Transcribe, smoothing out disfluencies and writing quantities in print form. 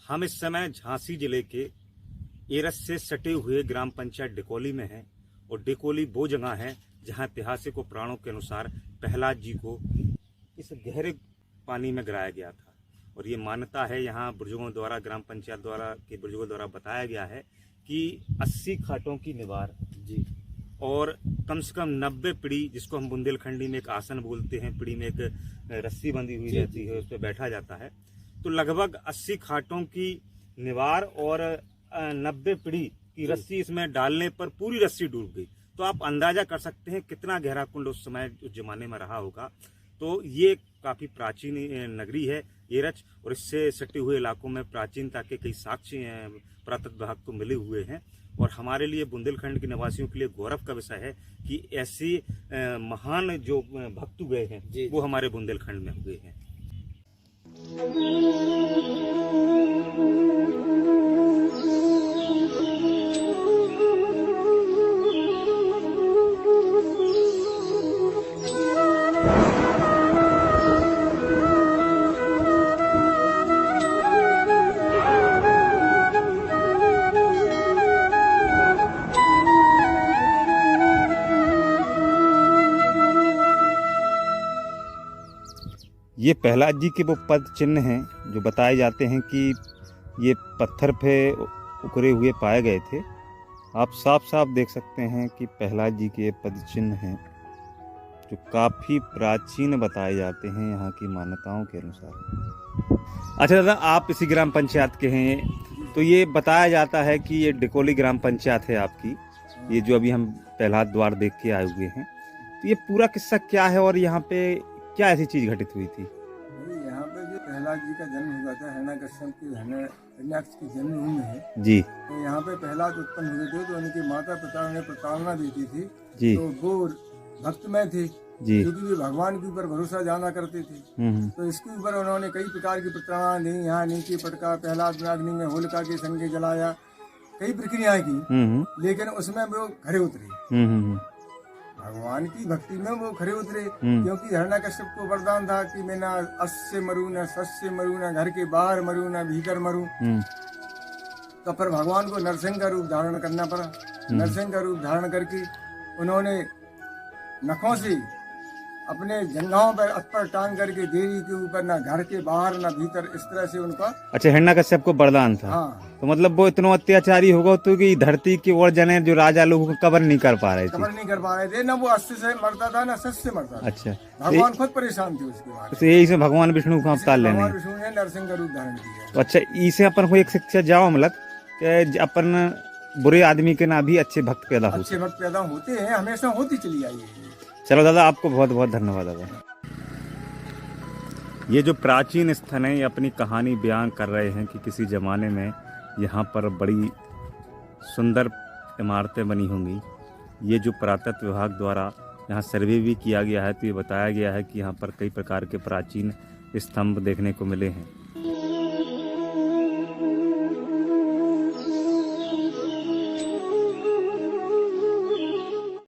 हम इस समय झांसी जिले के एरस से सटे हुए ग्राम पंचायत डिकोली में हैं और डिकोली वो जगह है जहां ऐतिहासिक और पुराणों के अनुसार प्रहलाद जी को इस गहरे पानी में गिराया गया था। और ये मान्यता है यहाँ बुजुर्गों द्वारा, ग्राम पंचायत द्वारा के बुजुर्गों द्वारा बताया गया है कि 80 खाटों की निवार जी और कम से कम 90 पीढ़ी, जिसको हम बुंदेलखंडी में एक आसन बोलते हैं, पीढ़ी में एक रस्सी बंधी हुई रहती है, उस पर बैठा जाता है। तो लगभग 80 खाटों की निवार और 90 पीढ़ी की रस्सी इसमें डालने पर पूरी रस्सी डूब गई। तो आप अंदाजा कर सकते हैं कितना गहरा कुंड उस समय उस जमाने में रहा होगा। तो ये काफ़ी प्राचीन नगरी है एरच, और इससे सटे हुए इलाकों में प्राचीनता के कई साक्ष्य पुरातत्व विभाग को मिले हुए हैं। और हमारे लिए बुंदेलखंड के निवासियों के लिए गौरव का विषय है कि ऐसे महान जो भक्त हुए हैं वो हमारे बुंदेलखंड में हुए हैं। ये प्रहलाद जी के वो पद चिन्ह हैं जो बताए जाते हैं कि ये पत्थर पे उकरे हुए पाए गए थे। आप साफ साफ देख सकते हैं कि प्रहलाद जी के पद चिन्ह हैं जो काफ़ी प्राचीन बताए जाते हैं यहाँ की मान्यताओं के अनुसार। अच्छा दादा, आप इसी ग्राम पंचायत के हैं, तो ये बताया जाता है कि ये डिकोली ग्राम पंचायत है आपकी, ये जो अभी हम प्रहलाद द्वार देख के आए हुए हैं। तो ये पूरा किस्सा क्या है और यहाँ पे क्या ऐसी चीज घटित हुई थी? यहाँ पे जो प्रहलाद जी का जन्म हुआ था, हिरण्यकश्यप की हिरण्याक्ष की जन्मभूमि है जी। तो यहाँ पे प्रहलाद उत्पन्न हुए थे, तो उनकी माता पिता उन्हें प्रताड़ना देती थी जी। तो वो भक्तमय थे जी, क्योंकि वे भगवान के ऊपर भरोसा जाना करते थे। तो इसके ऊपर उन्होंने कई प्रकार की प्रताड़ना दी। यहाँ नीचे पटका, प्रहलाद ने अग्नि में होलिका के संगे जलाया, कई प्रक्रियाएं की, लेकिन उसमें वो खरे उतरे। भगवान की भक्ति में वो खरे उतरे, क्योंकि हिरण्यकश्यप को वरदान था कि मैं ना अस्य मरूं, न सस्य मरूं, न घर के बाहर मरूं, न भीतर मरूं। तो फिर भगवान को नरसिंह का रूप धारण करना पड़ा। नरसिंह का रूप धारण करके उन्होंने नखों से अपने जंघाओं पर अत्पर टांग करके देवी के ऊपर, न घर के बाहर न भीतर, इस तरह से उनका। अच्छा, हिरण्यकश्यप को वरदान था। हाँ। तो मतलब वो इतना अत्याचारी होगा तो कि धरती की ओर जने जो राजा लोगों को कवर नहीं कर पा रहे थे, ना वो अस्य से मरता था, ना सस्य से मरता था। अच्छा, भगवान खुद परेशान थे उसके बाद। तो यही से भगवान विष्णु को अवतार लेने, भगवान विष्णु ने नरसिंह का रूप धारण किया। तो अच्छा, इसे अपन को एक शिक्षा जाओ मतलब अपन बुरे आदमी के ना भी अच्छे भक्त पैदा होते हैं, हमेशा होती चली आई है। चलो दादा, आपको बहुत बहुत धन्यवाद दादा। ये जो प्राचीन स्थल है, ये अपनी कहानी बयान कर रहे हैं कि किसी ज़माने में यहाँ पर बड़ी सुंदर इमारतें बनी होंगी। ये जो पुरातत्व विभाग द्वारा यहाँ सर्वे भी किया गया है, तो ये बताया गया है कि यहाँ पर कई प्रकार के प्राचीन स्तंभ देखने को मिले हैं।